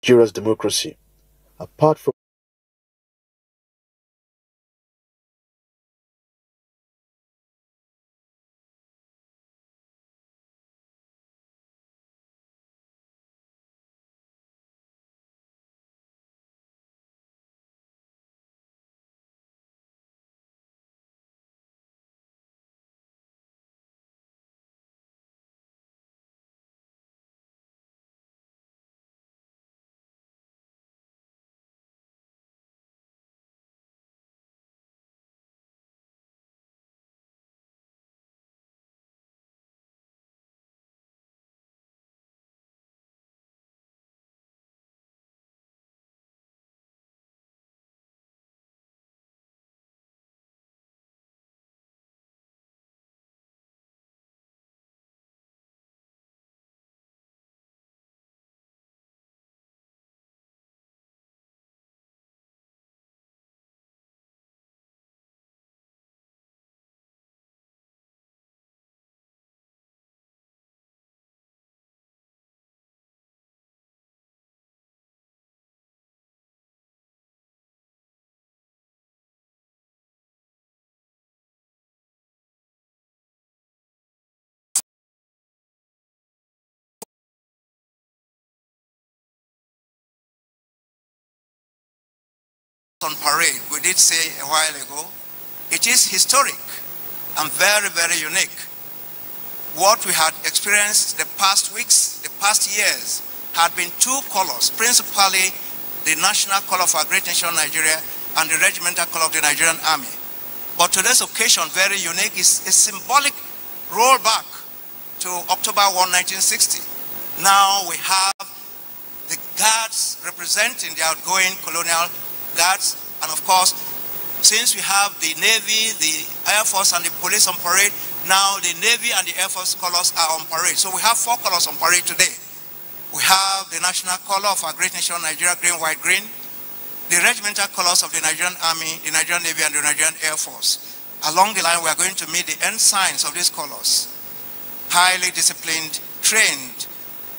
Nigeria's democracy. Apart from on parade, we did say a while ago, it is historic and very, very unique. What we had experienced the past weeks, the past years, had been two colors, principally the national color of our great nation, Nigeria, and the regimental color of the Nigerian Army. But today's occasion, very unique, is a symbolic rollback to October 1, 1960. Now we have the guards representing the outgoing colonial guards, and of course, since we have the Navy, the Air Force, and the police on parade, now the Navy and the Air Force colors are on parade. So we have four colors on parade today. We have the national color of our great nation, Nigeria, green, white, green, the regimental colors of the Nigerian Army, the Nigerian Navy, and the Nigerian Air Force. Along the line, we are going to meet the ensigns of these colors. Highly disciplined, trained,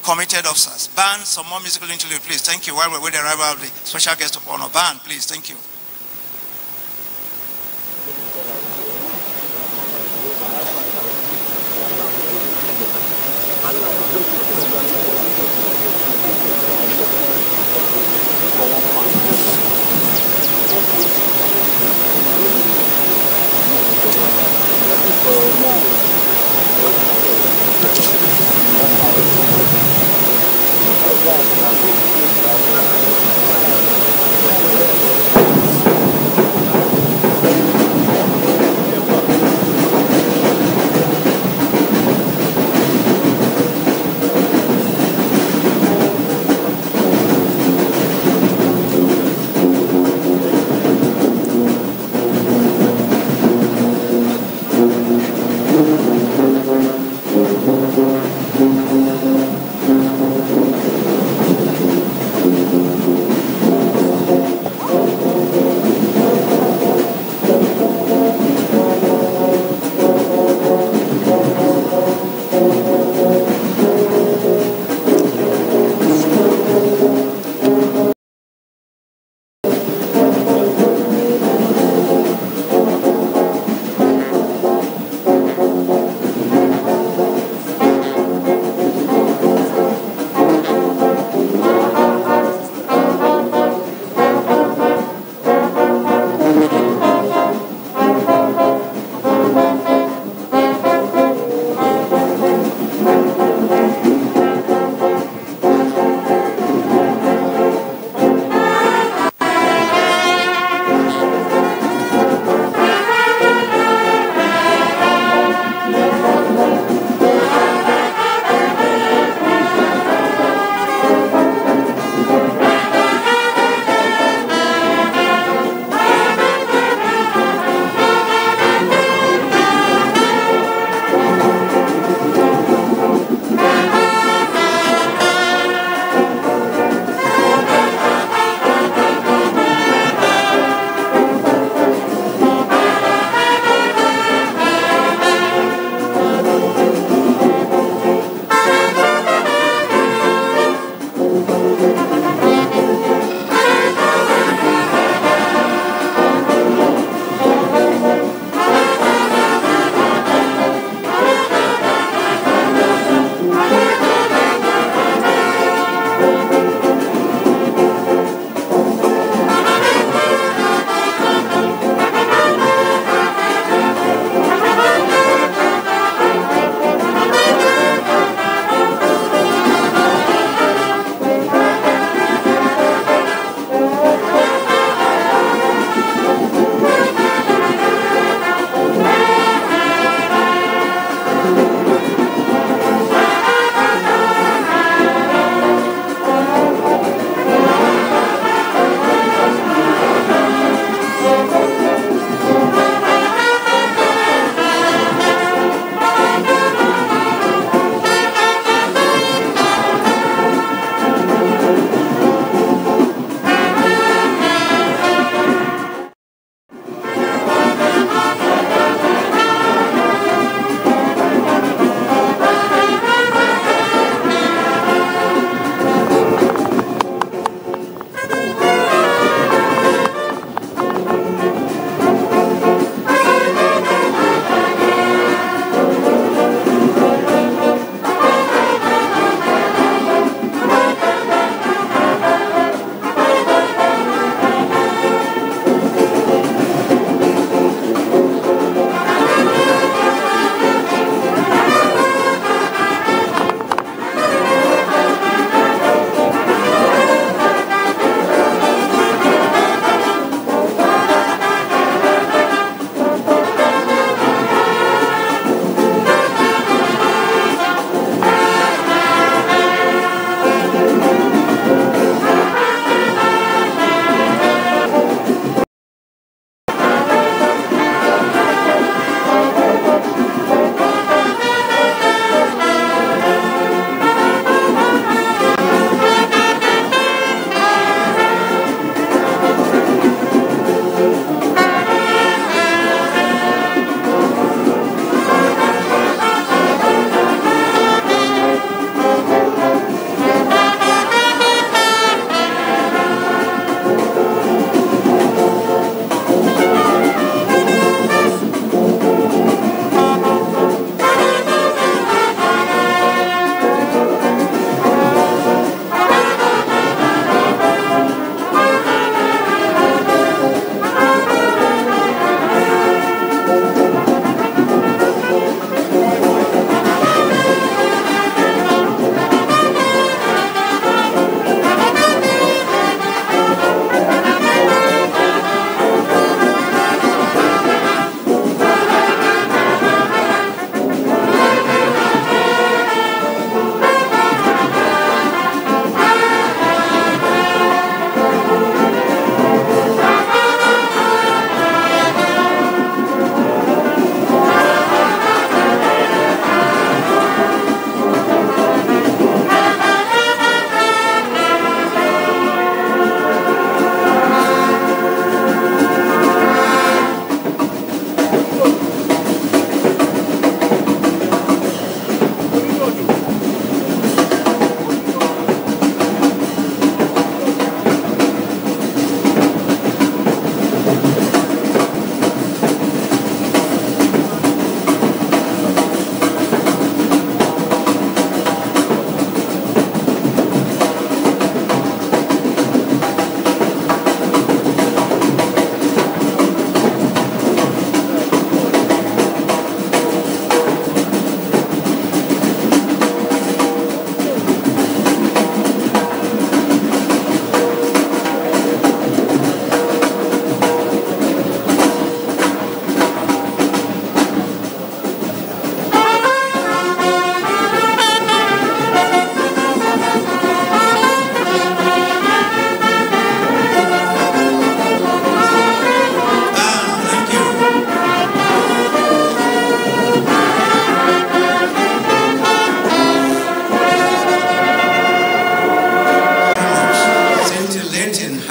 committed officers. Band, some more musical interlude, please. Thank you. While we're with the arrival of the special guest of honor. Band, please. Thank you.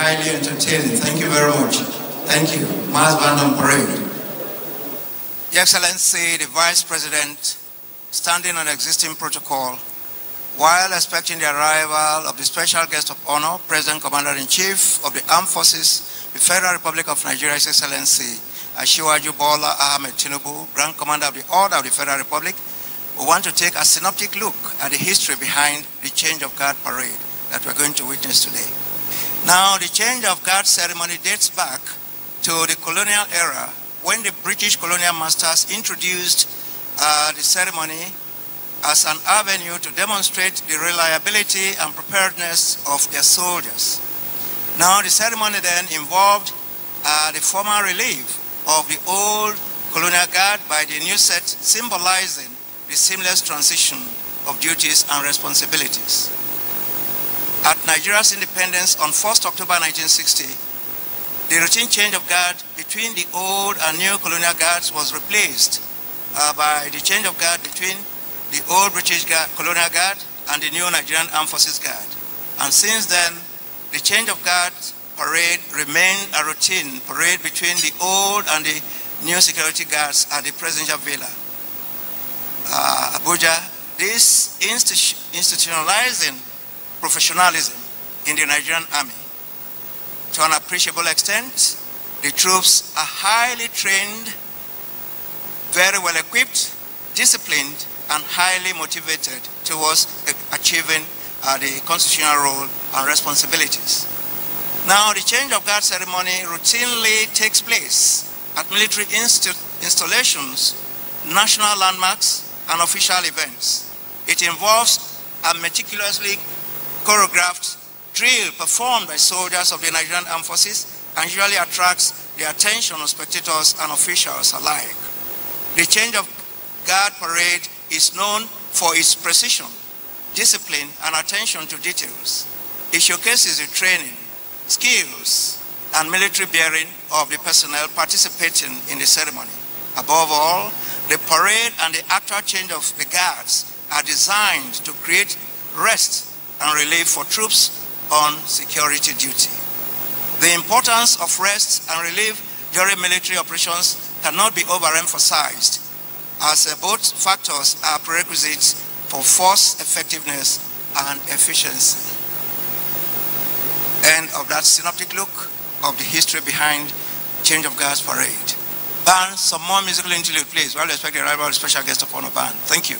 highly entertaining. Thank you very much. Thank you. Mass band on parade. Your Excellency, the Vice President, standing on existing protocol, while expecting the arrival of the special guest of honor, President Commander-in-Chief of the Armed Forces, the Federal Republic of Nigeria, His Excellency Asiwaju Bola Ahmed Tinubu, Grand Commander of the Order of the Federal Republic, we want to take a synoptic look at the history behind the change of guard parade that we're going to witness today. Now, the change of guard ceremony dates back to the colonial era when the British colonial masters introduced the ceremony as an avenue to demonstrate the reliability and preparedness of their soldiers. Now, the ceremony then involved the formal relief of the old colonial guard by the new set, symbolizing the seamless transition of duties and responsibilities. At Nigeria's independence on 1st October 1960, the routine change of guard between the old and new colonial guards was replaced by the change of guard between the old British colonial guard and the new Nigerian Armed Forces Guard. And since then, the change of guard parade remained a routine parade between the old and the new security guards at the Presidential Villa, Abuja. This institutionalizing professionalism in the Nigerian Army. To an appreciable extent, the troops are highly trained, very well equipped, disciplined, and highly motivated towards achieving the constitutional role and responsibilities. Now, the change of guard ceremony routinely takes place at military installations, national landmarks, and official events. It involves a meticulously choreographed drill performed by soldiers of the Nigerian Armed Forces and usually attracts the attention of spectators and officials alike. The change of guard parade is known for its precision, discipline, and attention to details. It showcases the training, skills, and military bearing of the personnel participating in the ceremony. Above all, the parade and the actual change of the guards are designed to create rest and relief for troops on security duty. The importance of rest and relief during military operations cannot be overemphasized, as both factors are prerequisites for force effectiveness and efficiency. End of that synoptic look of the history behind change of guards parade. Band, some more musical interlude, please, while we expect the arrival of the special guest of honor band. Thank you.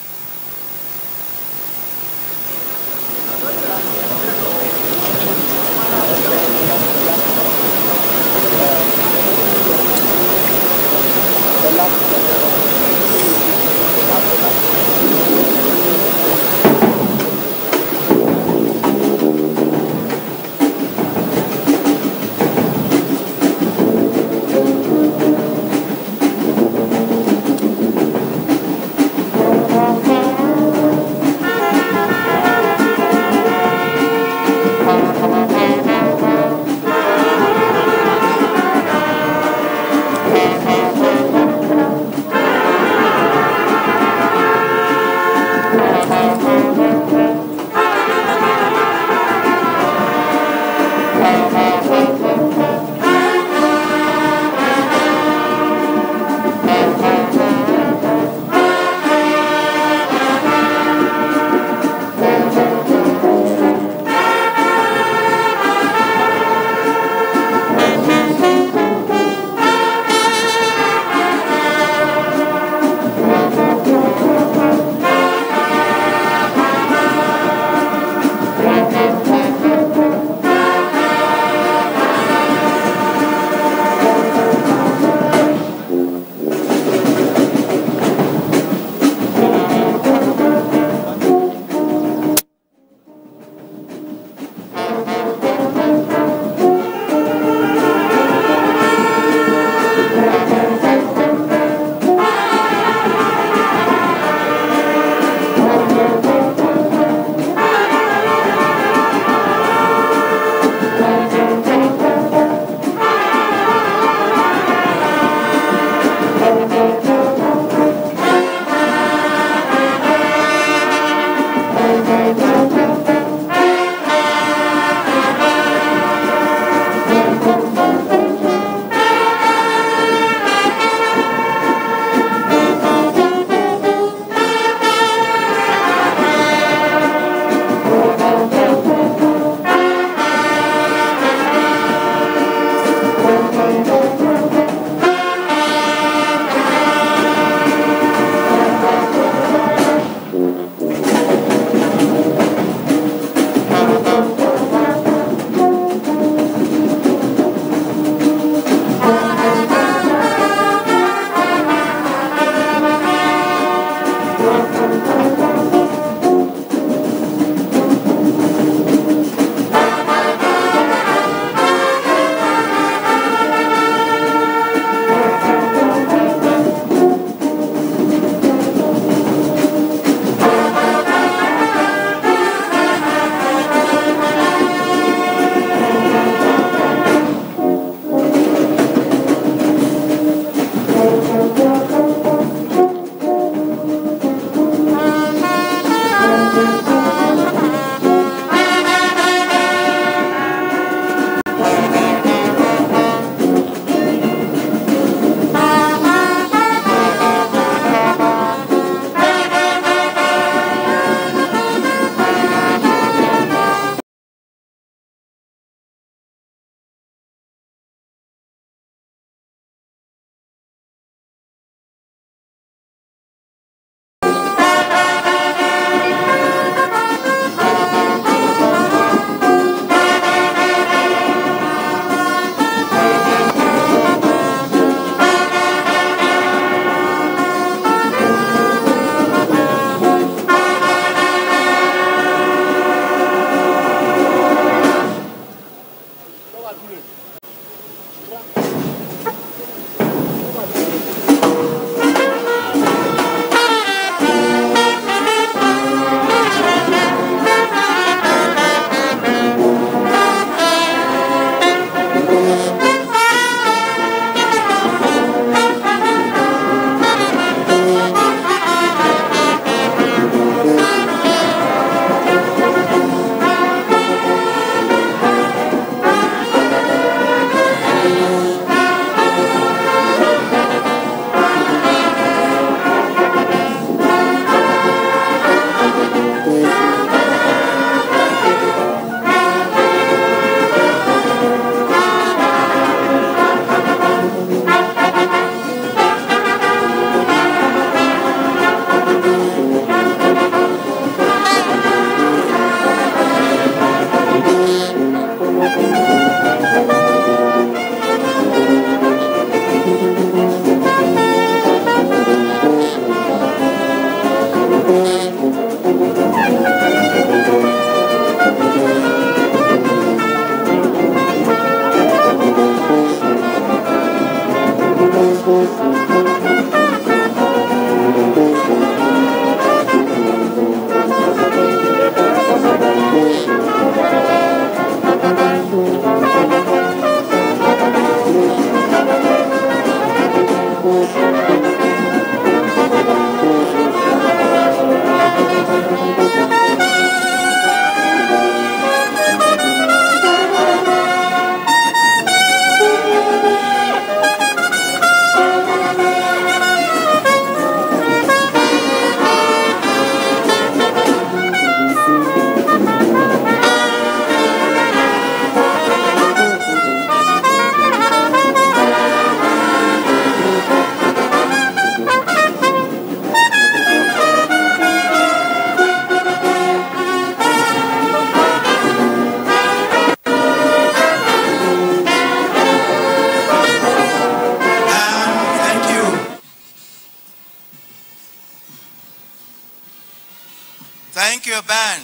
Thank you, band.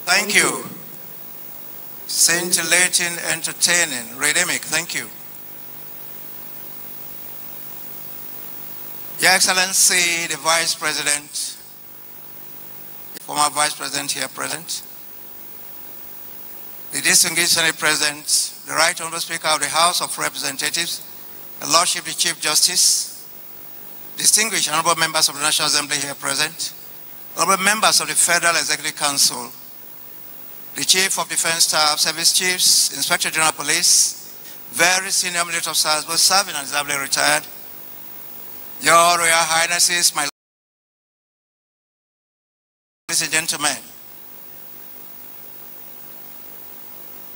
Thank you. Scintillating, entertaining, rhythmic. Thank you. Your Excellency, the Vice President, former Vice President here present, the distinguished Senate President, the Right Honorable Speaker of the House of Representatives, the Lordship, the Chief Justice, distinguished honorable members of the National Assembly here present, honorable members of the Federal Executive Council, the Chief of Defense Staff, Service Chiefs, Inspector General of Police, very senior military officers, both serving and disably retired, Your Royal Highnesses, my ladies and gentlemen,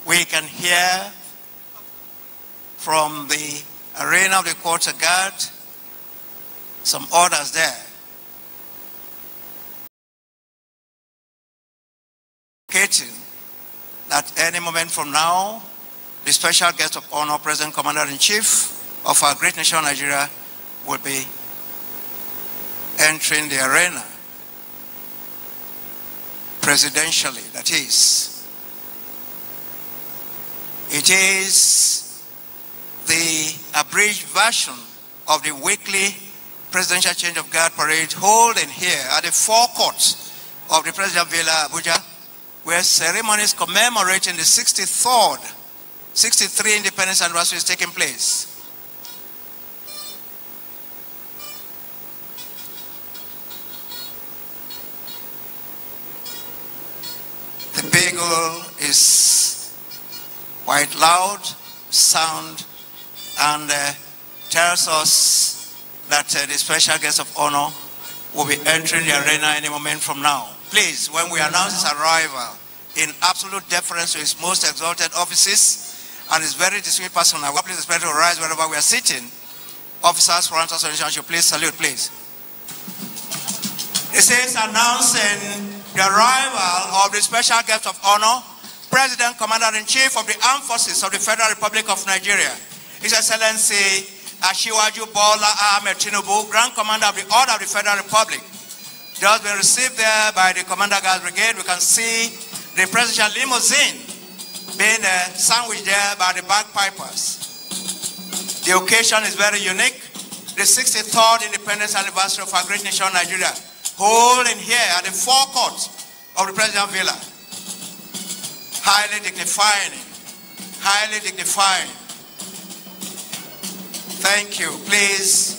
we can hear from the arena of the quarter guard some orders there. Indicating that any moment from now, the special guest of honor, President Commander-in-Chief of our great nation, Nigeria, will be entering the arena, presidentially, that is. It is the abridged version of the weekly presidential change of guard parade holding here at the forecourt of the Presidential Villa, Abuja, where ceremonies commemorating the 63 independence anniversary is taking place. The bugle is quite loud, sound, and tells us that the special guest of honor will be entering the arena any moment from now. Please, when we announce his arrival, in absolute deference to his most exalted offices and his very distinguished person, I will please expect to rise wherever we are sitting. Officers, for answers, should please salute, please. It says announcing the arrival of the special guest of honor, President Commander-in-Chief of the Armed Forces of the Federal Republic of Nigeria, His Excellency Asiwaju Bola Ahmed Tinubu, Grand Commander of the Order of the Federal Republic, Just been received there by the Commander Guard Brigade. We can see the presidential limousine being sandwiched there by the bagpipers. The occasion is very unique. The 63rd Independence Anniversary of our great nation, Nigeria, holding here at the forecourt of the Presidential Villa. Highly dignifying. Highly dignifying. Thank you. Please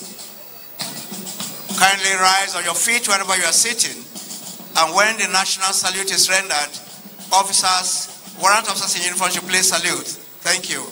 kindly rise on your feet wherever you are sitting. And when the national salute is rendered, officers, warrant officers in uniform should please salute. Thank you.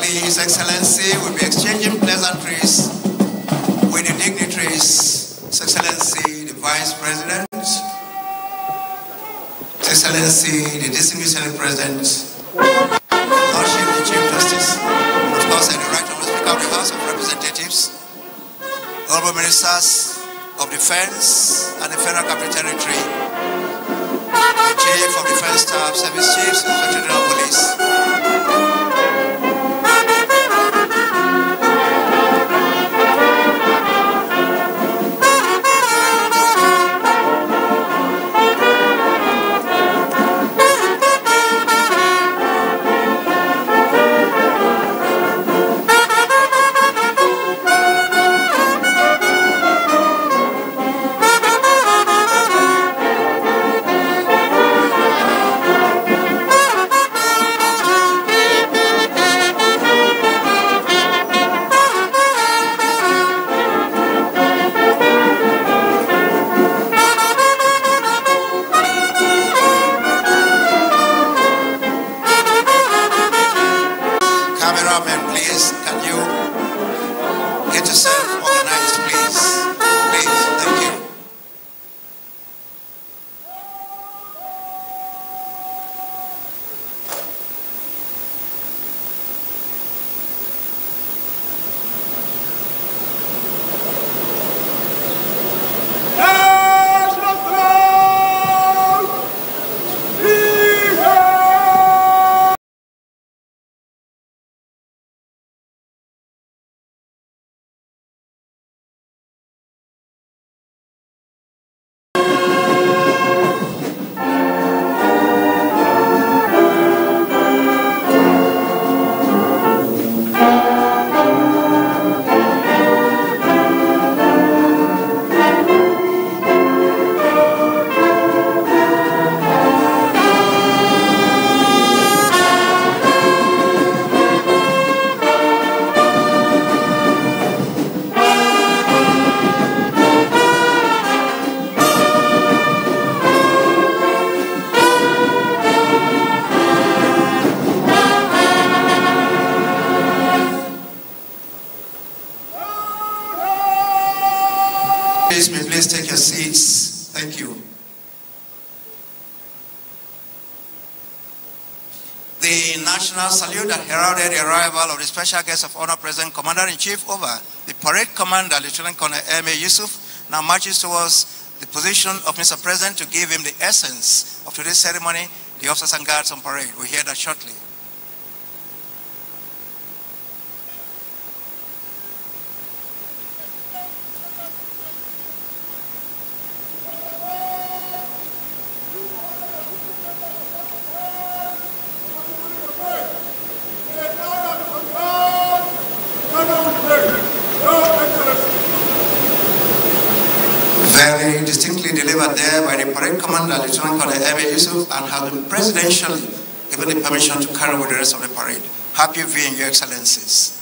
His Excellency will be exchanging pleasantries with the dignitaries. His Excellency, the Vice President, His Excellency, the distinguished Senate President, Lordship, the Chief Justice, and of course, the Right Honorable Speaker of the House of Representatives, Honorable Ministers of Defense and the Federal Capital Territory, the Chief of Defense Staff, Service Chiefs, Inspector General of Police, Please take your seats. Thank you. The national salute that heralded the arrival of the special guest of honor, President Commander-in-Chief over the parade commander, Lieutenant Colonel M.A. Yusuf, now marches towards the position of Mr. President to give him the essence of today's ceremony, the officers and guards on parade. We'll hear that shortly. Very distinctly delivered there by the parade commander, Lieutenant Colonel M.A. Yusuf, and has been presidentially given the permission to carry with the rest of the parade. Happy viewing, Your Excellencies.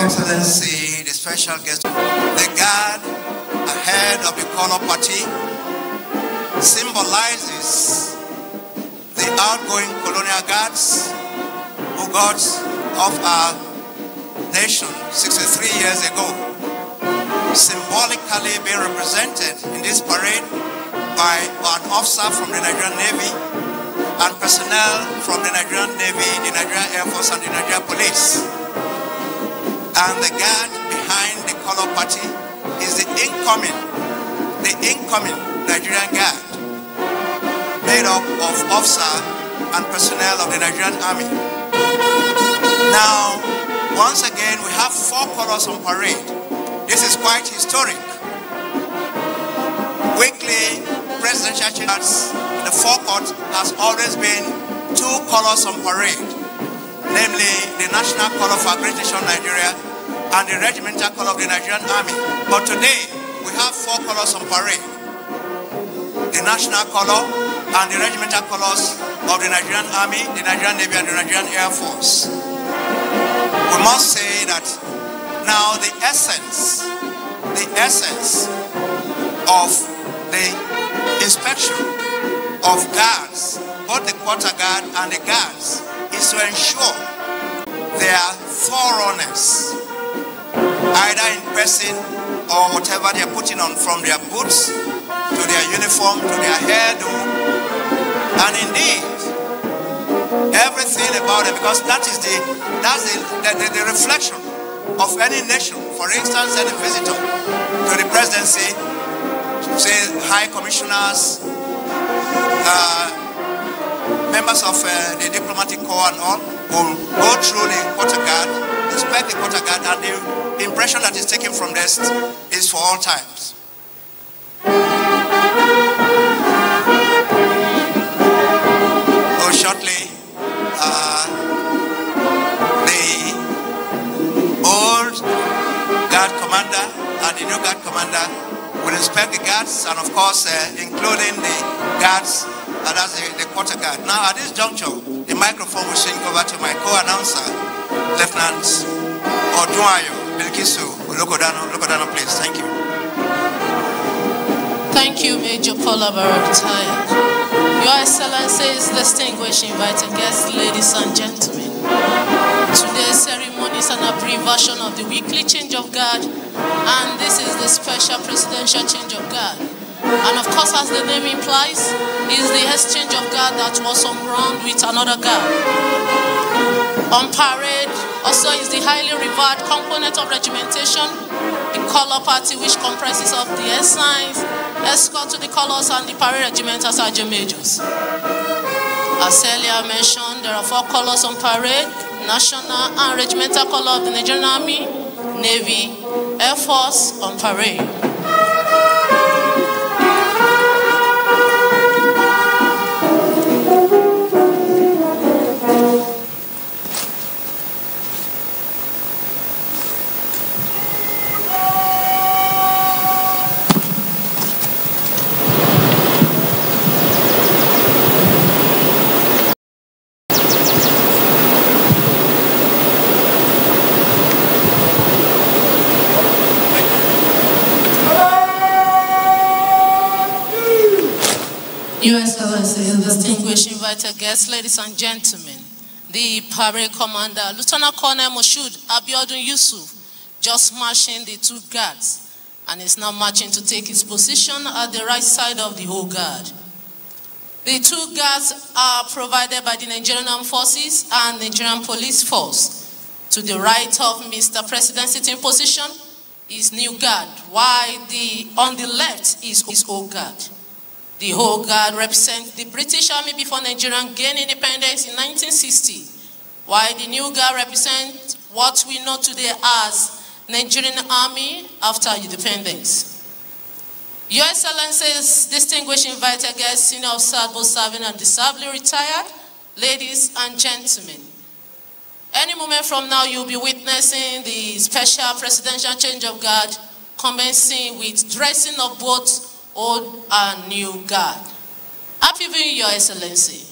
Excellency, the special guest, the guard ahead of the color party symbolizes the outgoing colonial guards who got off our nation 63 years ago, symbolically being represented in this parade by an officer from the Nigerian Navy and personnel from the Nigerian Navy, the Nigerian Air Force, and the Nigerian Police. And the guard behind the color party is the incoming Nigerian guard, made up of officer and personnel of the Nigerian Army. Now, once again, we have 4 colors on parade. This is quite historic. Weekly presidential changes, the forecourt has always been 2 colors on parade, namely the national color for our great nation Nigeria and the regimental color of the Nigerian Army. But today, we have 4 colors on parade: the national color and the regimental colors of the Nigerian Army, the Nigerian Navy, and the Nigerian Air Force. We must say that now the essence of the inspection of guards, both the quarter guard and the guards, is to ensure their thoroughness, either in person or whatever they are putting on, from their boots to their uniform to their hairdo, and indeed everything about them, because that's the reflection of any nation. For instance, any visitor to the presidency, say high commissioners, members of the diplomatic corps and all, will go through the quarter guard, inspect the quarter guard, and the impression that is taken from this is for all times. Shortly, the old guard commander and the new guard commander will inspect the guards, and of course, including the guards, and that's the quarter guard. Now, at this juncture, the microphone will swing over to my co-announcer, Lieutenant Odunayo Bilkisu Lokodano, please. Thank you. Thank you, Major Paul Abara, retired. Your Excellencies, distinguished invited guests, ladies and gentlemen. Today's ceremony is an abbreviation of the weekly change of guard, and this is the special presidential change of guard. And of course, as the name implies, is the exchange of guard that was on ground with another guard. On parade also is the highly revered component of regimentation, the color party, which comprises of the ensigns, escort to the colors, and the parade regimental sergeant majors. As earlier mentioned, there are 4 colors on parade: national and regimental color of the Nigerian Army, Navy, Air Force on parade. Your Excellency, distinguished invited guests, ladies and gentlemen, the parade commander, Lieutenant Colonel Moshood Abiodun Yusuf, just marching the 2 guards, and is now marching to take his position at the right side of the whole guard. The 2 guards are provided by the Nigerian Armed Forces and Nigerian Police Force. To the right of Mr. President sitting position is new guard, while on the left is his old guard. The whole guard represents the British Army before Nigeria gained independence in 1960, while the new guard represents what we know today as Nigerian Army after independence. Your Excellencies, distinguished invited guests, senior officers, both serving and disably retired, ladies and gentlemen. Any moment from now, you'll be witnessing the special presidential change of guard, commencing with dressing of both old and new guard. Happy viewing, Your Excellency.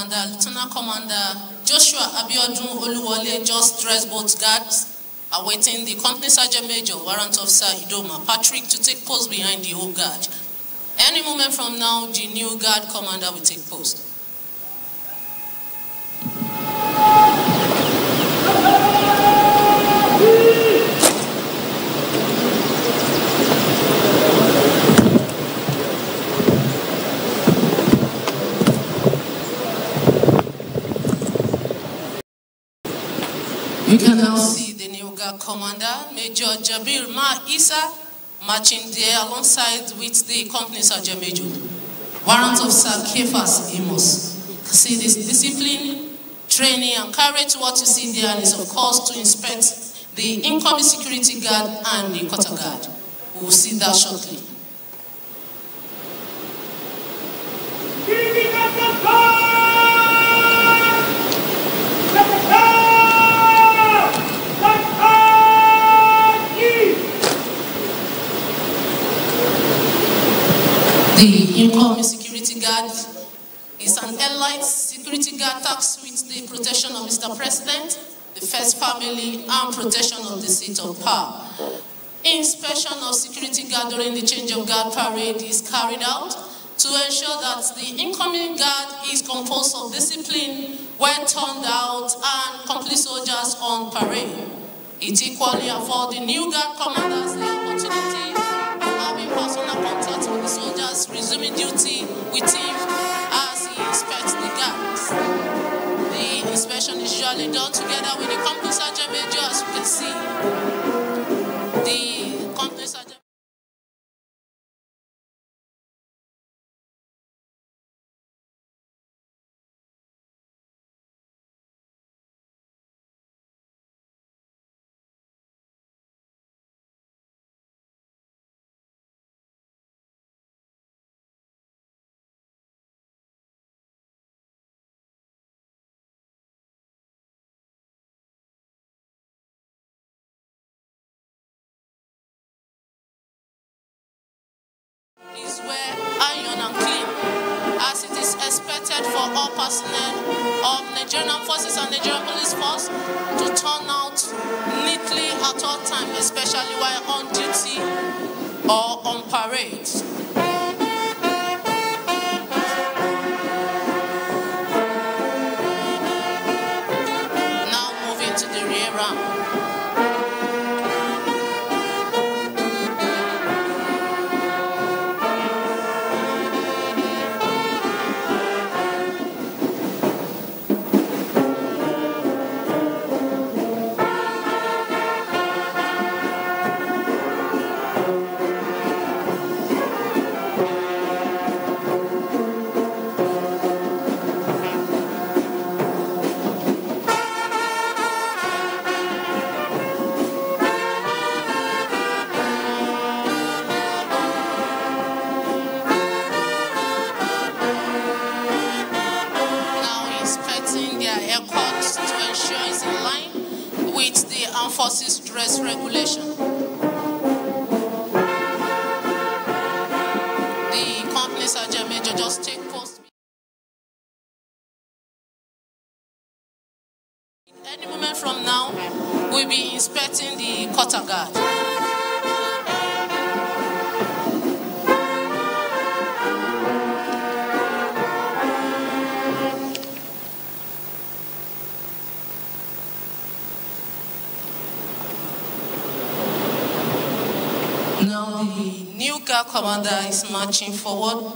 Commander, Lieutenant Commander Joshua Abiodun Oluwole just dressed both guards, awaiting the Company Sergeant Major, Warrant Officer Idoma Patrick, to take post behind the old guard. Any moment from now, the new guard commander will take post. You can now see the new guard commander, Major Jabir Ma Isa, marching there alongside with the Company Sergeant Major, Warrant Officer Kefas Amos. See this discipline, training, and courage. What you see there is, of course, to inspect the incoming security guard and the quarter guard. We will see that shortly. The incoming security guard is an elite security guard tasked with the protection of Mr. President, the first family, and protection of the seat of power. Inspection of security guard during the change of guard parade is carried out to ensure that the incoming guard is composed of discipline, well turned out, and complete soldiers on parade. It equally affords the new guard commanders the opportunity having personal contact with the soldiers resuming duty with him as he inspects the guards. The inspection is usually done together with the Company Sergeant Major, as you can see. The Company Sergeant is well iron and clean, as it is expected for all personnel of Nigerian Armed Forces and Nigerian Police Force to turn out neatly at all times, especially while on duty or on parade. Now moving to the rear rank. Forces dress regulation. The Company Sergeant Major just take post. Any moment from now, we'll be inspecting the quarter guard. Now the new guard commander is marching forward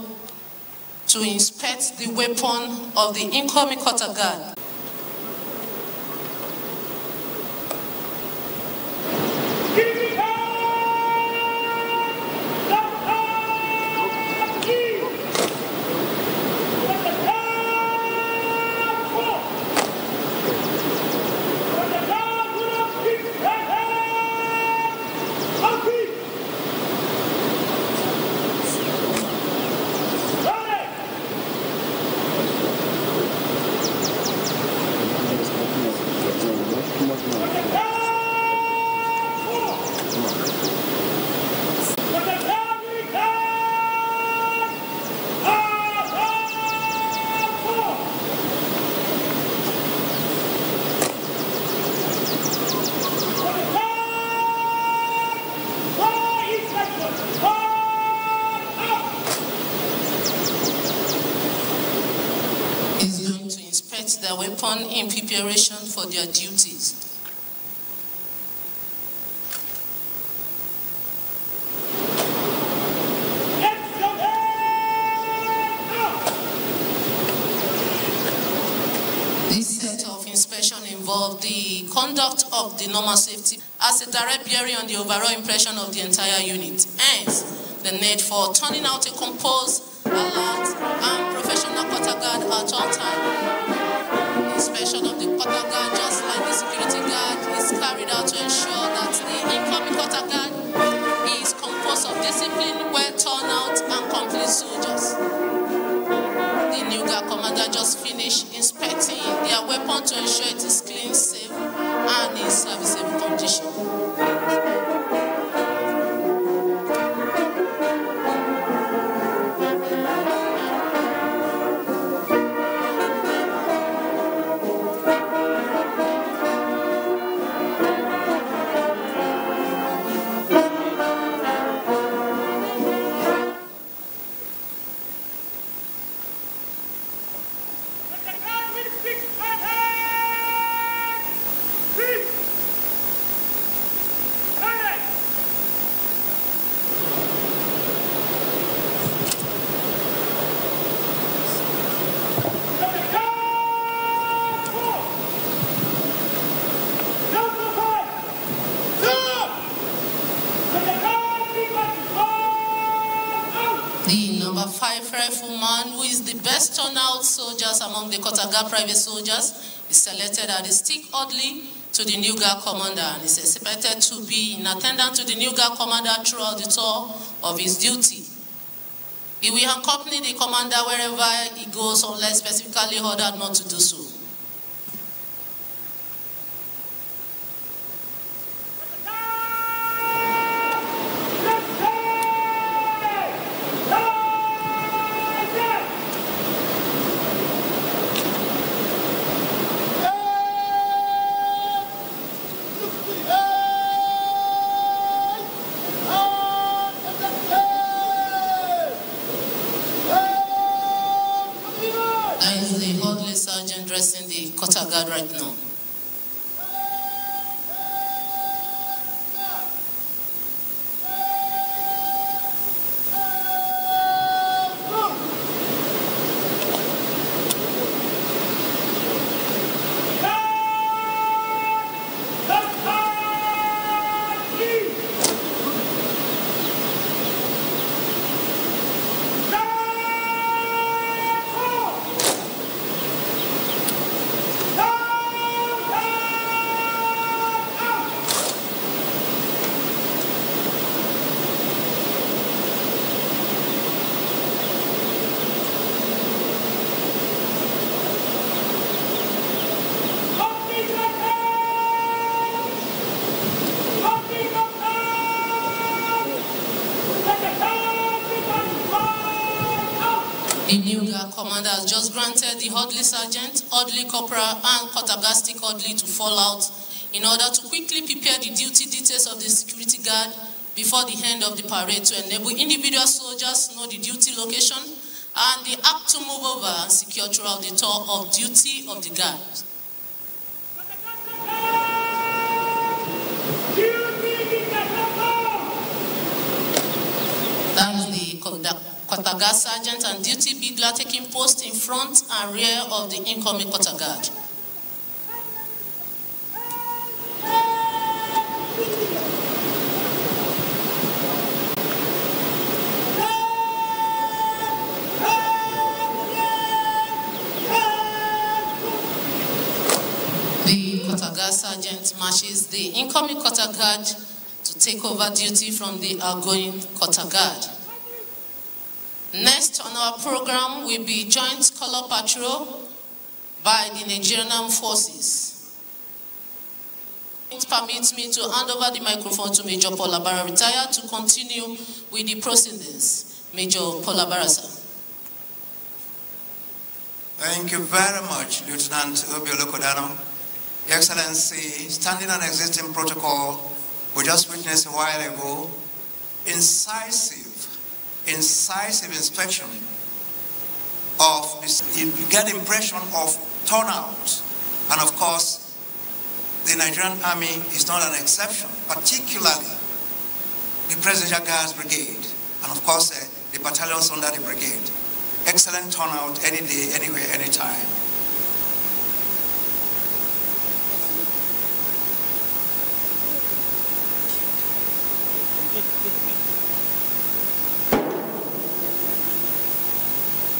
to inspect the weapon of the incoming quarter guard. inspect their weapon in preparation for their duties. This set of inspection involved the conduct of the normal safety as a direct bearing on the overall impression of the entire unit. Hence, the need for turning out a composed, alert, and professional quarter guard at all times. Inspection of the quarter guard, just like the security guard, is carried out to ensure that the incoming quarter guard is composed of disciplined, well-turned-out, and complete soldiers. The new guard commander just finished inspecting their weapon to ensure it is clean, safe, and in serviceable condition. Number 5 rifleman, who is the best turnout soldiers among the quarter guard private soldiers, is selected as the stick orderly to the new guard commander and is expected to be in attendance to the new guard commander throughout the tour of his duty. He will accompany the commander wherever he goes unless specifically ordered not to do so. The orderly sergeant dressing the quarter guard right now. The new guard commander has just granted the orderly sergeant, orderly corporal, and quartergastic orderly to fall out in order to quickly prepare the duty details of the security guard before the end of the parade to enable individual soldiers to know the duty location and the act to move over and secure throughout the tour of duty of the guard. That is the quarter guard sergeant and duty bugler taking post in front and rear of the incoming quarter guard. The quarter guard sergeant marches the incoming quarter guard to take over duty from the outgoing quarter guard. Next on our program will be Joint Color Patrol by the Nigerian Armed Forces. It permits me to hand over the microphone to Major Paul Abara, retired, to continue with the proceedings. Major Paul Abara, sir. Thank you very much, Lieutenant Obiolo Kodano. Your Excellency, standing on existing protocol, we just witnessed a while ago, incisive inspection of this, you get the impression of turnout. And of course, the Nigerian Army is not an exception, particularly the Presidential Guards Brigade, and of course, the battalions under the brigade. Excellent turnout any day, anywhere, anytime.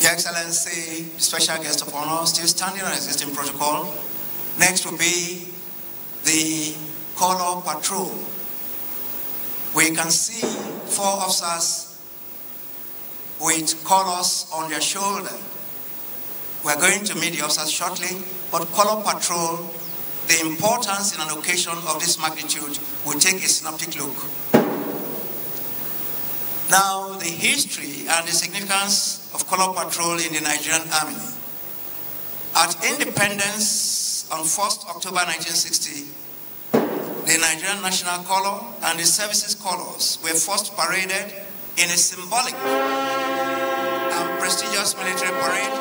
Your Excellency, the special guest of honor, still standing on existing protocol. Next will be the color patrol. We can see 4 officers with colors on their shoulder. We're going to meet the officers shortly, but color patrol, the importance in an occasion of this magnitude, will take a synoptic look. Now, the history and the significance of color patrol in the Nigerian Army. At independence on 1st October 1960, the Nigerian national color and the services colors were first paraded in a symbolic and prestigious military parade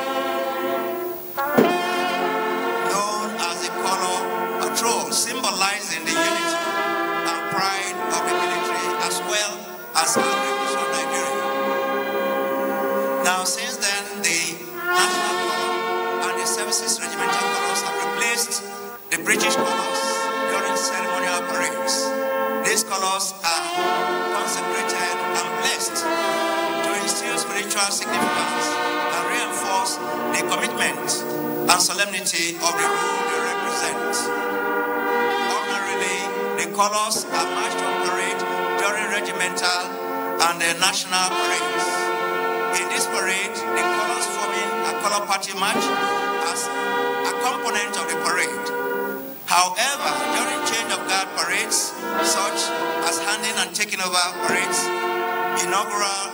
known as the color patrol, symbolizing the unity and pride of the military as well as our recognition of Nigeria. Now, since then, the national color and the services regimental colors have replaced the British colors during ceremonial parades. These colors are consecrated and blessed to instill spiritual significance and reinforce the commitment and solemnity of the role they represent. Ordinarily, the colors are marched on parade during regimental and the national parades. In this parade, the colors forming a color party march as a component of the parade. However, during change of guard parades, such as handing and taking over parades,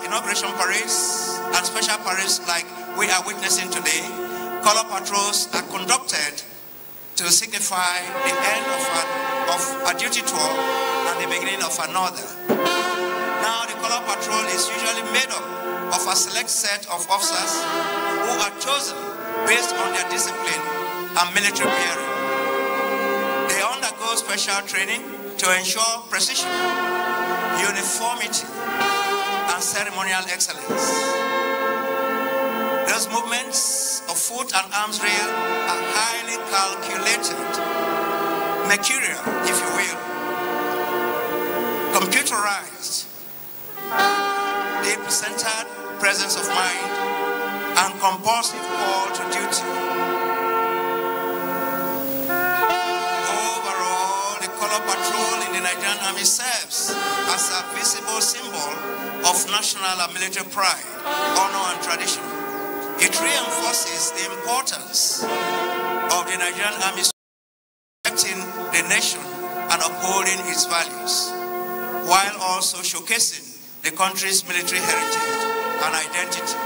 inauguration parades, and special parades like we are witnessing today, color patrols are conducted to signify the end of a duty tour and the beginning of another. Now, the color patrol is usually made up of a select set of officers who are chosen based on their discipline and military bearing. They undergo special training to ensure precision, uniformity, and ceremonial excellence. Those movements of foot and arms rail are highly calculated, mercurial, if you will, computerized, deep-centered presence of mind, and compulsive call to duty. Overall, the color patrol in the Nigerian Army serves as a visible symbol of national and military pride, honor, and tradition. It reinforces the importance of the Nigerian Army protecting the nation and upholding its values, while also showcasing the country's military heritage and identity.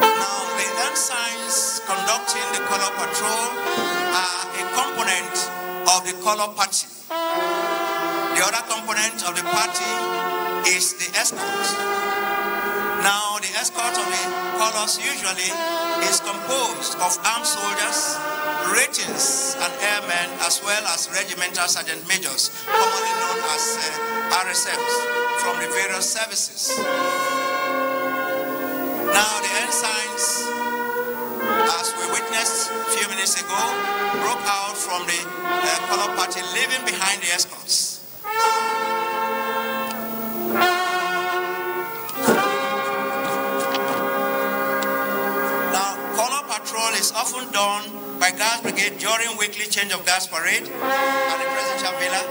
Now, the ensigns conducting the color patrol are a component of the color party. The other component of the party is the escort. Now, the escort of the colors usually is composed of armed soldiers, ratings and airmen, as well as regimental sergeant majors, commonly known as RSMs, from the various services. Now, the ensigns, as we witnessed a few minutes ago, broke out from the color party, leaving behind the escorts. Patrol is often done by Guards Brigade during weekly change of guards parade at the Presidential Villa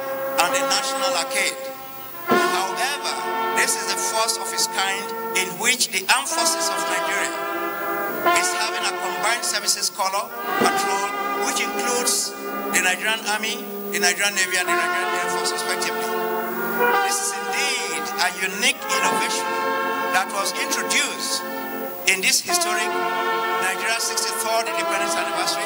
and the National Arcade. However, this is the first of its kind in which the Armed Forces of Nigeria is having a combined services color patrol, which includes the Nigerian Army, the Nigerian Navy, and the Nigerian Air Force, respectively. This is indeed a unique innovation that was introduced in this historic Nigeria's 63rd independence anniversary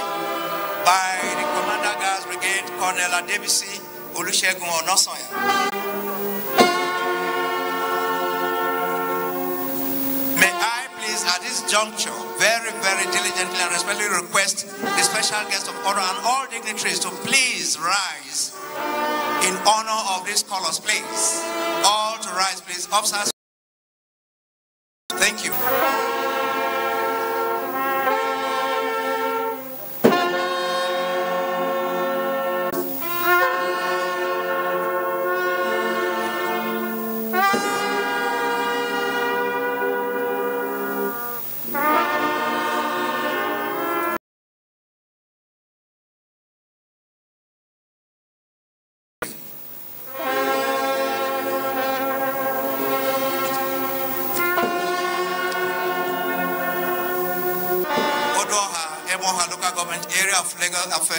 by the Commander Guards Brigade, Colonel Adebisi Olusegun Onasoya. this juncture, very, very diligently and respectfully request the special guest of honor and all dignitaries to please rise in honor of these colors, please. All to rise, please. Officers. Thank you.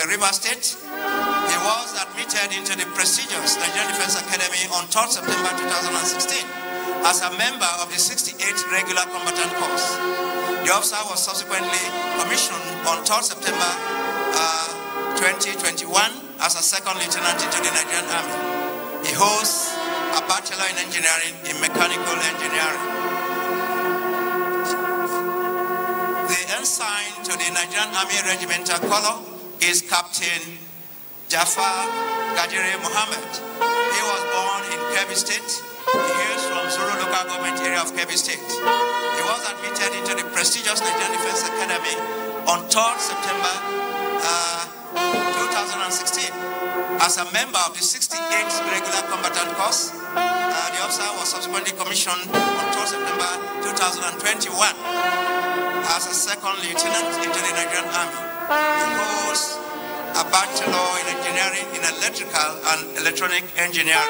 River State. He was admitted into the prestigious Nigerian Defense Academy on 3rd September 2016 as a member of the 68th Regular Combatant Course. The officer was subsequently commissioned on 3rd September 2021 as a second lieutenant into the Nigerian Army. He holds a Bachelor in Engineering in Mechanical Engineering. The ensign to the Nigerian Army Regimental Color is Captain Jafar Gajere Mohammed. He was born in Kebbi State. He hails from Zuru local government area of Kebbi State. He was admitted into the prestigious Nigerian Defense Academy on 3rd September 2016 as a member of the 68th Regular Combatant Course. The officer was subsequently commissioned on 3rd September 2021 as a second lieutenant into the Nigerian Army. He holds a Bachelor in Engineering in Electrical and Electronic Engineering.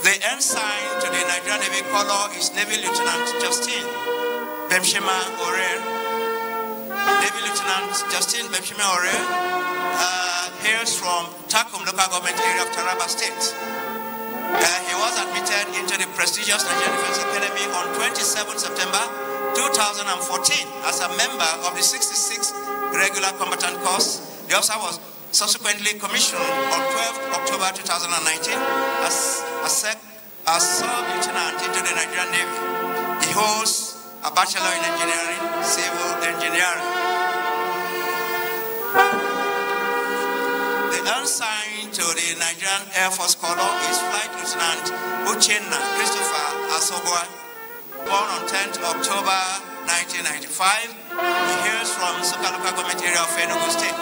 The ensign to the Nigerian Navy color is Navy Lieutenant Justin Bemshima Orer. Navy Lieutenant Justin Bemshima Orer hails from Takum local government area of Taraba State. He was admitted into the prestigious Nigerian Defense Academy on 27 September 2014 as a member of the 66th Regular Combatant Course. The officer was subsequently commissioned on 12th October 2019 as sub-lieutenant into the Nigerian Navy. He holds a Bachelor in Engineering, Civil Engineering. The ensign to the Nigerian Air Force color is Flight Lieutenant Uchenna Christopher Asogwa. Born on 10th October 1995, he hails from Suka local government area of Enugu State.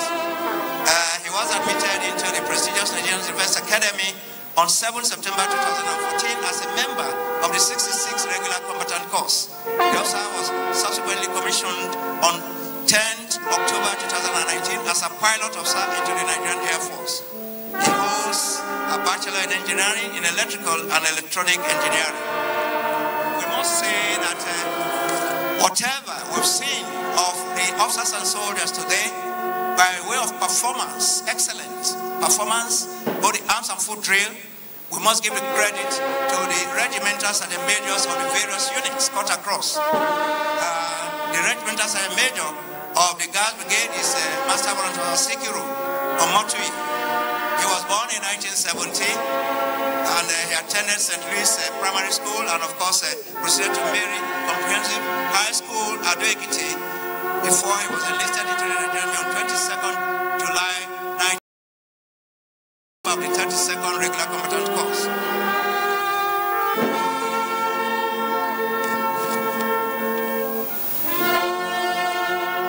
He was admitted into the prestigious Nigerian Defense Academy on 7th September 2014 as a member of the 66th Regular Combatant Course. The officer was subsequently commissioned on 10th October 2019 as a pilot officer into the Nigerian Air Force. He holds a Bachelor in Engineering in Electrical and Electronic Engineering. Say that whatever we've seen of the officers and soldiers today, by way of performance, excellent performance, both the arms and foot drill, we must give the credit to the regimentals and the majors of the various units cut across. The regimentals and major of the Guards Brigade is Master Warrant Sikiru Omotui. He was born in 1970. And he attended St. Louis Primary School and, of course, proceeded to Mary Comprehensive High School at Ekiti before he was enlisted into the Nigerian Army on 22nd July 19 of the 32nd Regular Combatant Course.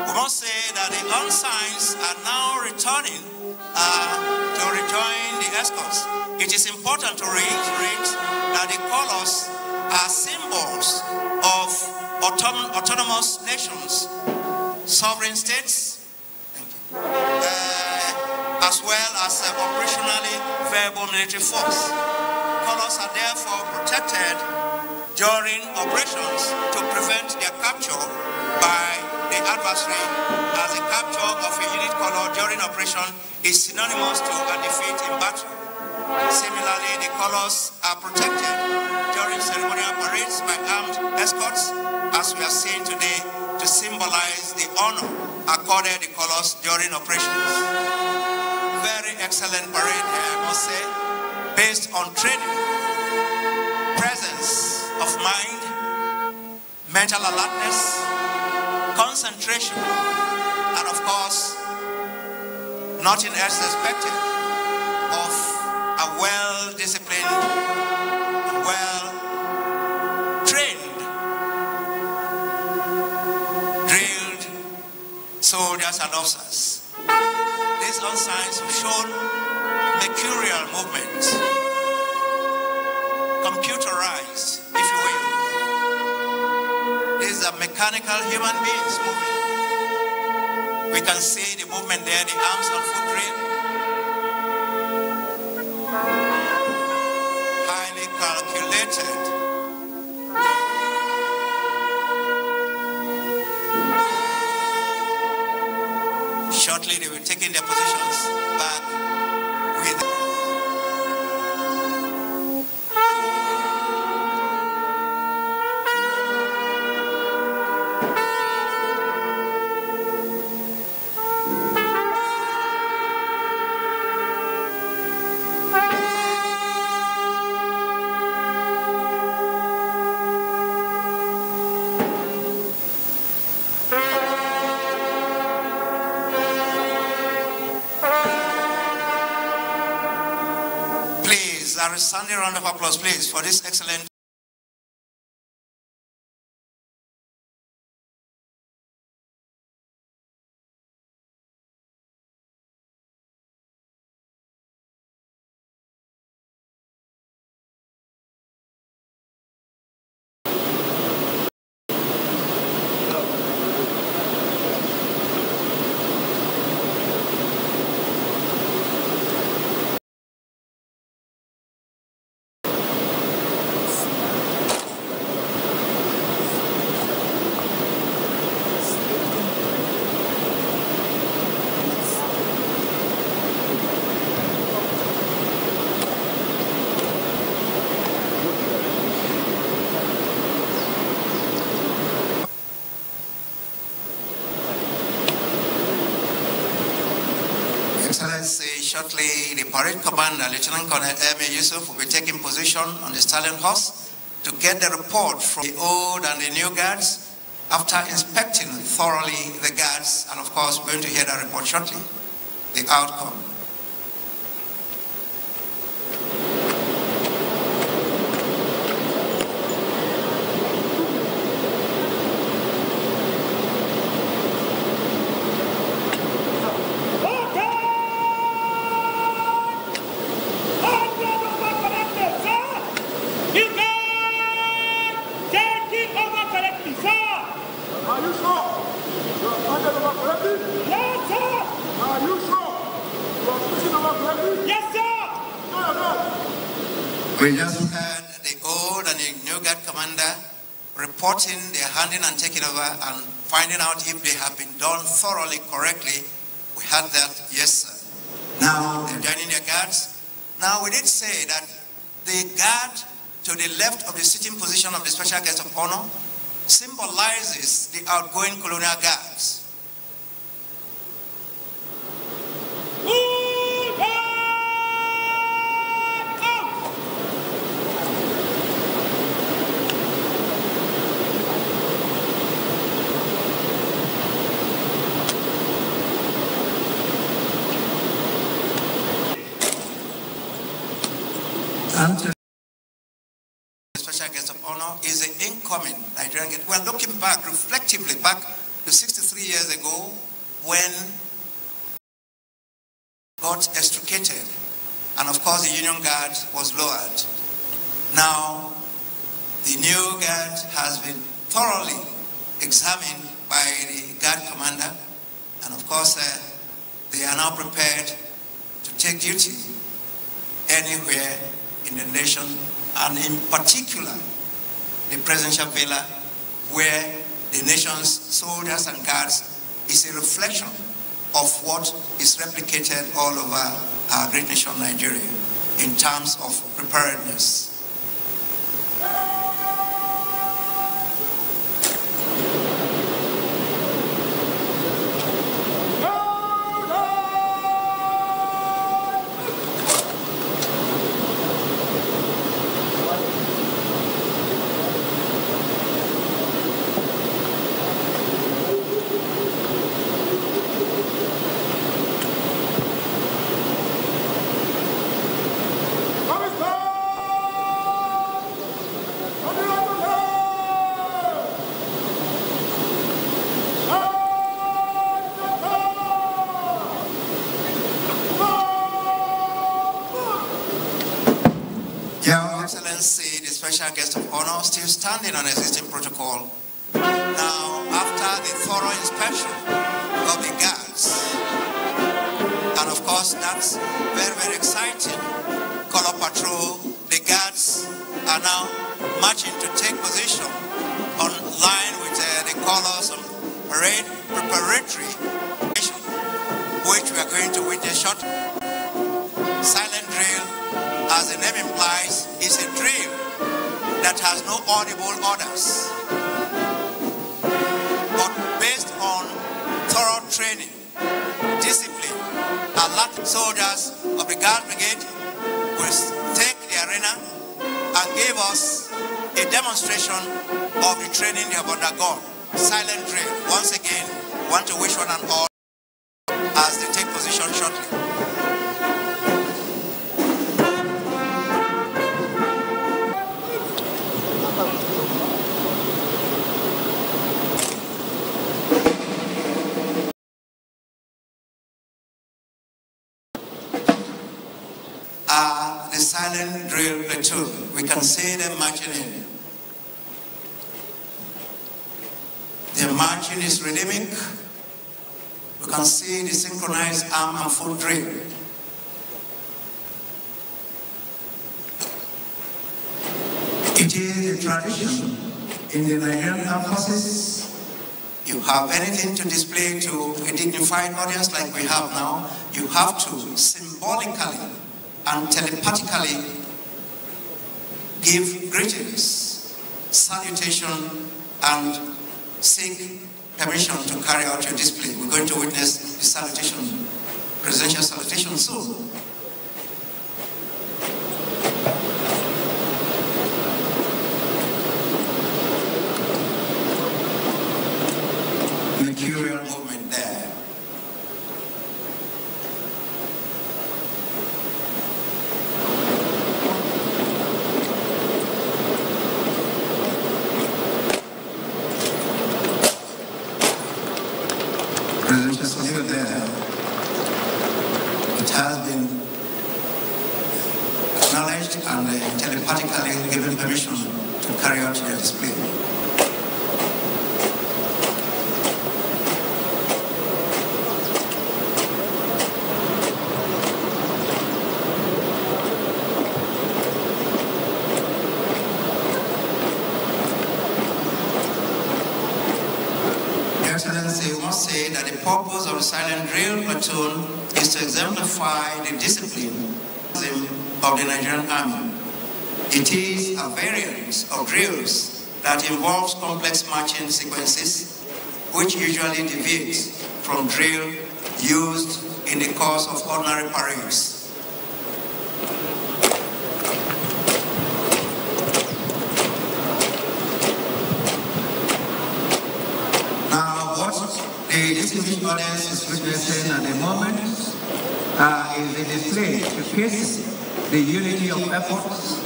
We must say that the ensigns are now returning to rejoin the escorts. It is important to reiterate that the colors are symbols of autonomous nations, sovereign states, as well as operationally viable military force. Colors are therefore protected during operations to prevent their capture by the adversary, as the capture of a unit color during operation is synonymous to a defeat in battle. Similarly, the colors are protected during ceremonial parades by armed escorts, as we are seeing today, to symbolize the honor accorded the colors during operations. Very excellent parade here, I must say, based on training, presence of mind, mental alertness, concentration, and of course, nothing else expected of a well-disciplined, well-trained, drilled soldiers and officers. These signs have shown mercurial movements, computerized, if you will. These are mechanical human beings moving. We can see the movement there, the arms and foot drill. Highly calculated. Shortly they will take in their positions back with a resounding round of applause, please, for this excellent. Excellency, shortly the parade commander, Lieutenant Colonel M.A. Yusuf, will be taking position on the stallion horse to get the report from the old and the new guards after inspecting thoroughly the guards, and of course we're going to hear that report shortly, the outcome. We just heard the old and the new guard commander reporting their handing and taking over and finding out if they have been done thoroughly, correctly. We had that, yes, sir. Now they're joining their guards. Now we did say that the guard to the left of the sitting position of the special guest of honor symbolizes the outgoing colonial guards. The special guest of honor is the incoming Nigerian guest. We're looking back, reflectively back to 63 years ago when got extricated, and of course the Union Guard was lowered. Now the new guard has been thoroughly examined by the guard commander, and of course they are now prepared to take duty anywhere in the nation, and in particular the presidential villa, where the nation's soldiers and guards is a reflection of what is replicated all over our great nation Nigeria in terms of preparedness. see the special guest of honor still standing on existing protocol. Now, after the thorough inspection of the guards, and of course, that's very, very exciting. Color patrol, the guards are now marching to take position on line with the colors of parade preparatory, which we are going to witness shortly. Silent drill, as the name implies, is a drill that has no audible orders, but based on thorough training, discipline, alert soldiers of the Guard Brigade will take the arena and give us a demonstration of the training they have undergone. Silent drill. Once again, we want to wish one and all as they take position shortly. The silent drill platoon. We can see them marching in. Their marching is rhythmic. We can see the synchronized arm and foot drill. It is a tradition in the Nigerian armed forces. You have anything to display to a dignified audience like we have now, you have to symbolically and telepathically give greetings, salutation, and seek permission to carry out your display. We're going to witness the salutation, presidential salutation soon. Mercurial movement there. Presidential salute there. It has been acknowledged and telepathically given permission to carry out your display. Excellency, we must say that the purpose of the silent drill platoon is to exemplify the discipline of the Nigerian Army. It is a variant of drills that involves complex marching sequences, which usually deviates from drill used in the course of ordinary parades. The distinguished audience is witnessing at the moment is a display showcasing the unity of efforts,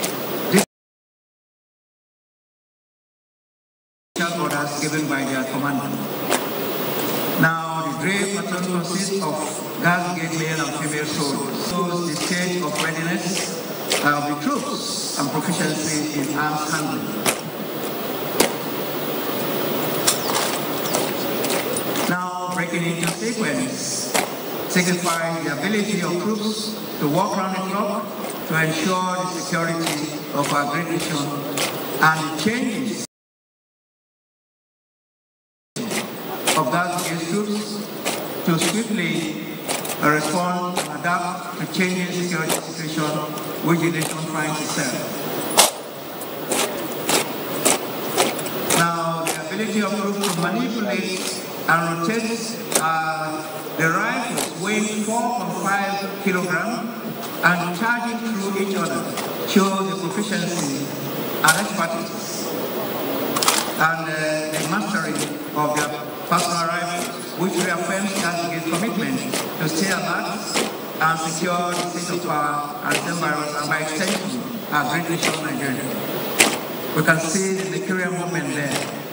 orders given by their commander. Now, the drill platoon consists of Guard Brigade male and female soldiers, shows the state of readiness of the troops and proficiency in arms handling. Breaking into sequence signifies the ability of troops to walk around the clock to ensure the security of our great nation and the changes of Guard Brigade troops to swiftly respond and adapt to changing security situation which the nation finds itself. Now, the ability of troops to manipulate and rotate the rifles weighing 4.5 kilograms and charging through each other shows the proficiency and expertise and the mastery of their personal rifles, which reaffirms Guard Brigade's commitment to stay alert and secure the state of power and the environment, and by extension, our great nation Nigeria. We can see the Mercurial movement there,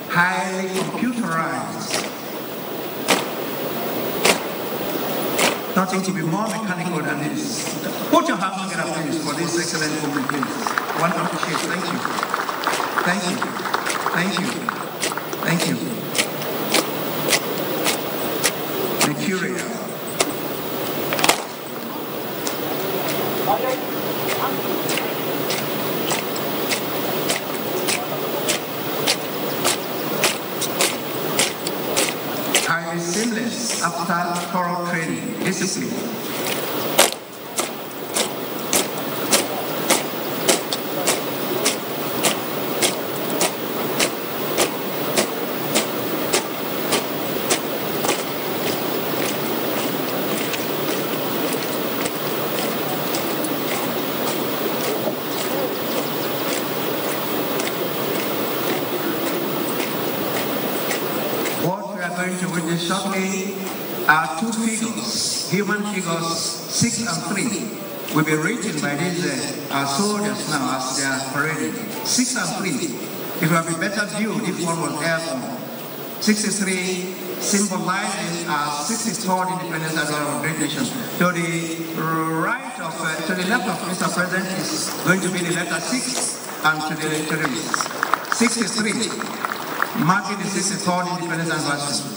highly computerized. Nothing to be more mechanical than this. Put your hands together, please, for this excellent movement, please. One appreciate. Thank you. Thank you. Thank you. Thank you. Mercurial. Highly seamless after thorough training, discipline. Shortly are two figures, human figures 6 and 3, will be written by these soldiers now as they are parading. 6 and 3. It would be better viewed if one was airborne. 63 symbolizes our 63rd independence as our great nation. To the right of, to the left of Mr. President is going to be the letter 6, and to the 63, marking the 63rd independence anniversary.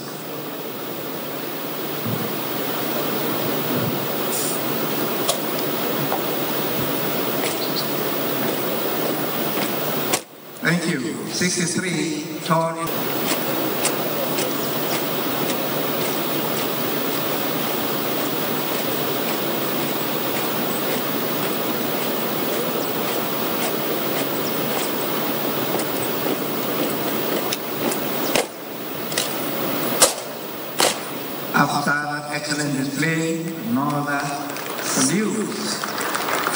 Thank you. 63, tall. After that excellent display, another salutes,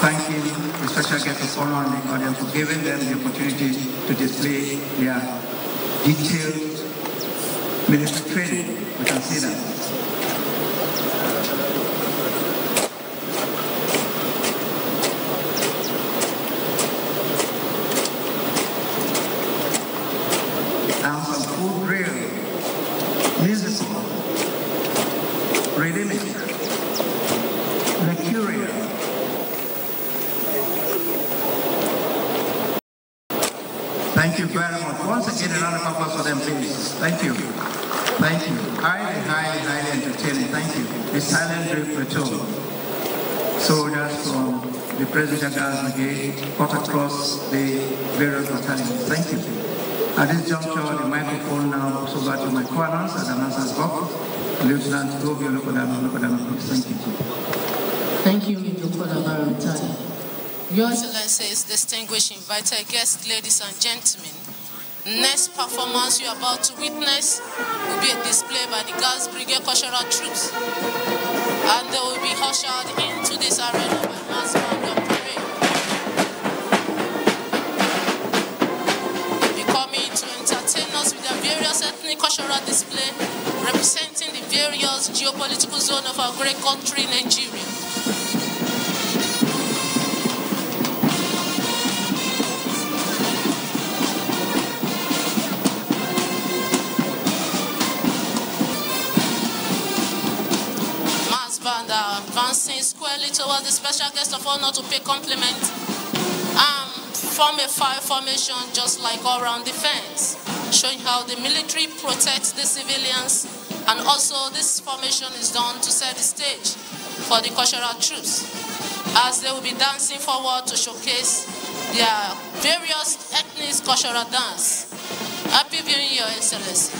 thanking the special guest of honor and the audience for giving them the opportunity to display their detailed military training. You can see that. And some full drill, musical, rhythmic, mercurial. Thank you very much. Once again, a round of applause for them, please. Thank you. Thank you. Highly entertaining. Thank you. The silent drill platoon. Soldiers from the Presidential Guards Brigade cut across the various battalions. Thank you. At this juncture, the microphone now goes over to my co-announcer, the announcer's box, Lieutenant Govio Lokodama, please. Thank you. Thank you, Lokodama Rutani. Your Excellencies, distinguished invited guests, ladies and gentlemen, next performance you are about to witness will be a display by the Guards Brigade cultural troops, and they will be ushered into this arena by mass band of parade. They will be coming to entertain us with their various ethnic cultural display representing the various geopolitical zone of our great country, Nigeria. Advancing squarely towards the special guest of honor to pay compliment and form a fire formation just like all-round defense, showing how the military protects the civilians, and also this formation is done to set the stage for the cultural troops as they will be dancing forward to showcase their various ethnic cultural dance. Happy viewing, Your Excellency.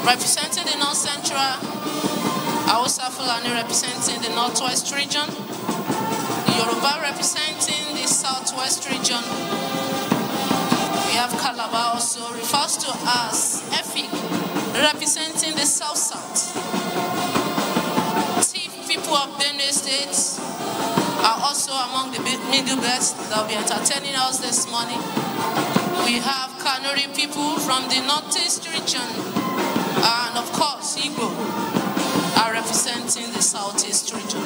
Representing the North Central, Hausa Fulani representing the Northwest region, Yoruba representing the Southwest region. We have Calabar also, refers to as Efik, representing the South-South. Tiv people of Benue State are also among the Middle Belt that will be entertaining us this morning. We have Kanuri people from the Northeast region, and of course, Igbo are representing the Southeast region.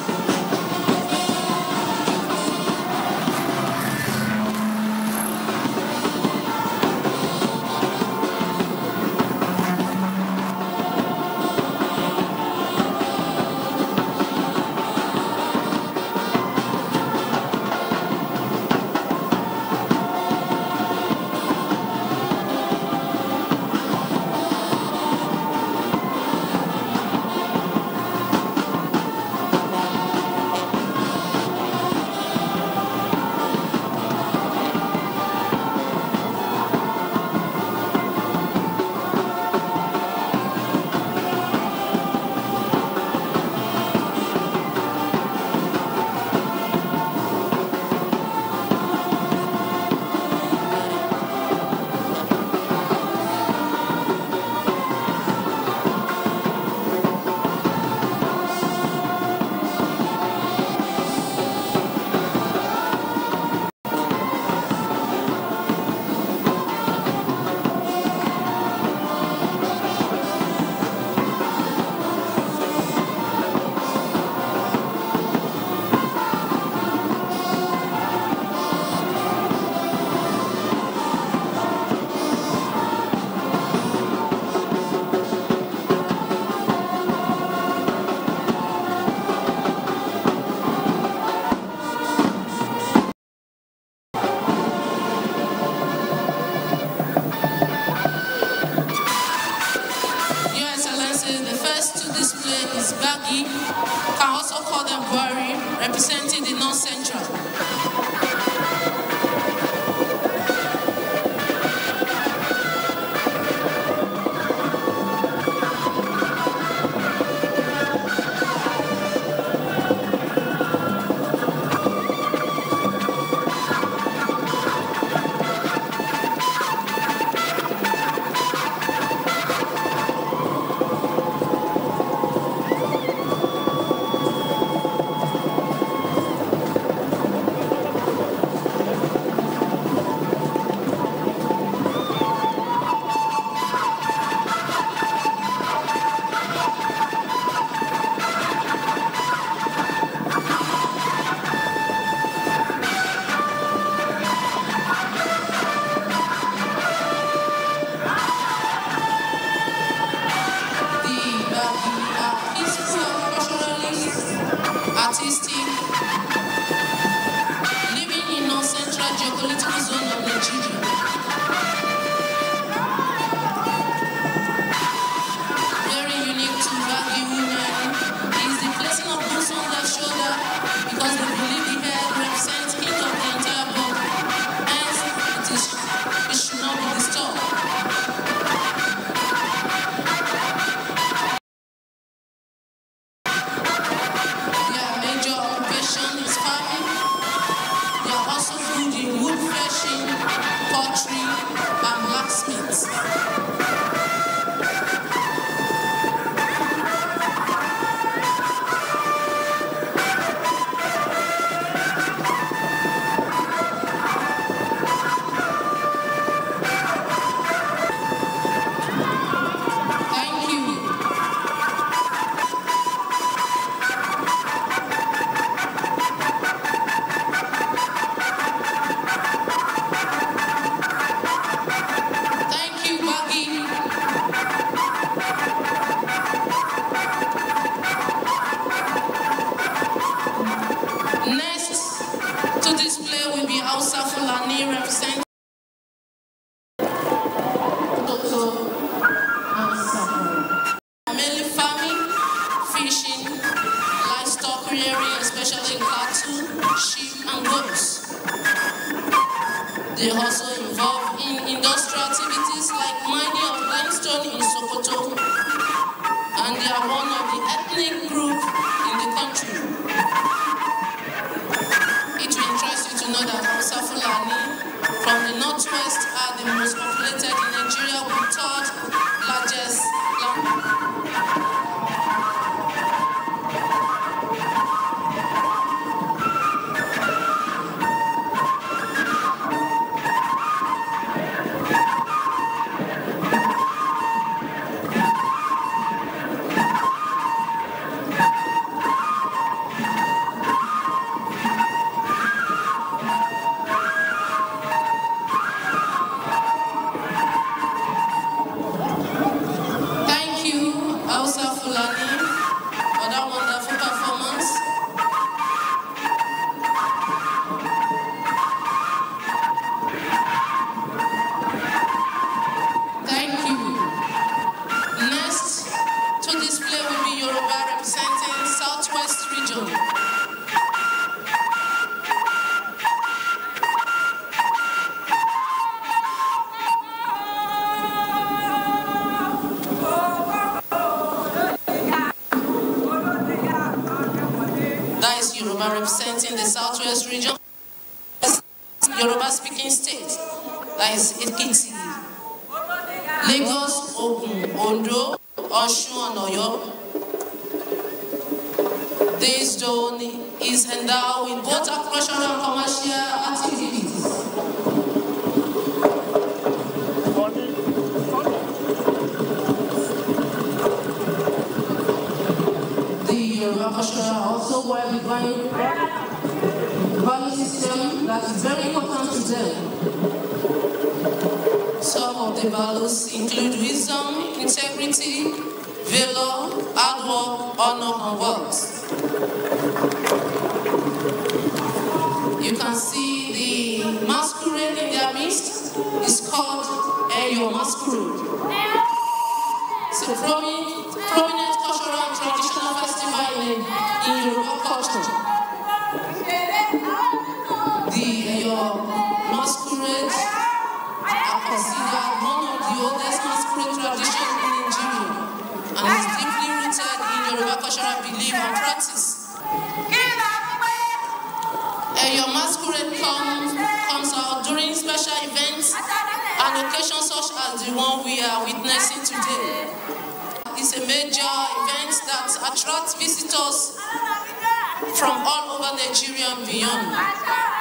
Representing the North Central. Ibadan in Sokoto, and they are one of the ethnic groups in the country. It will interest you to know that Hausa Fulani from the northwest are the most populated in Nigeria, with third largest land. Representing the southwest region, Yoruba-speaking state, that is Ekiti, Lagos, Ogun, Ondo, Osun, and Oyo. This zone is endowed with both agricultural and commercial activities. The Yoruba culture also were behind value system that is very important to them. Some of the values include wisdom, integrity, valor, hard work, honor, and wealth. You can see the masquerade in their midst is called Eyo Masquerade. It's a prominent cultural and traditional festival in Yoruba culture. Masquerades are considered one of the oldest masquerade traditions in Nigeria and is deeply rooted in Yoruba cultural belief and practice. Your masquerade comes out during special events and occasions such as the one we are witnessing today. It's a major event that attracts visitors from all over Nigeria and beyond.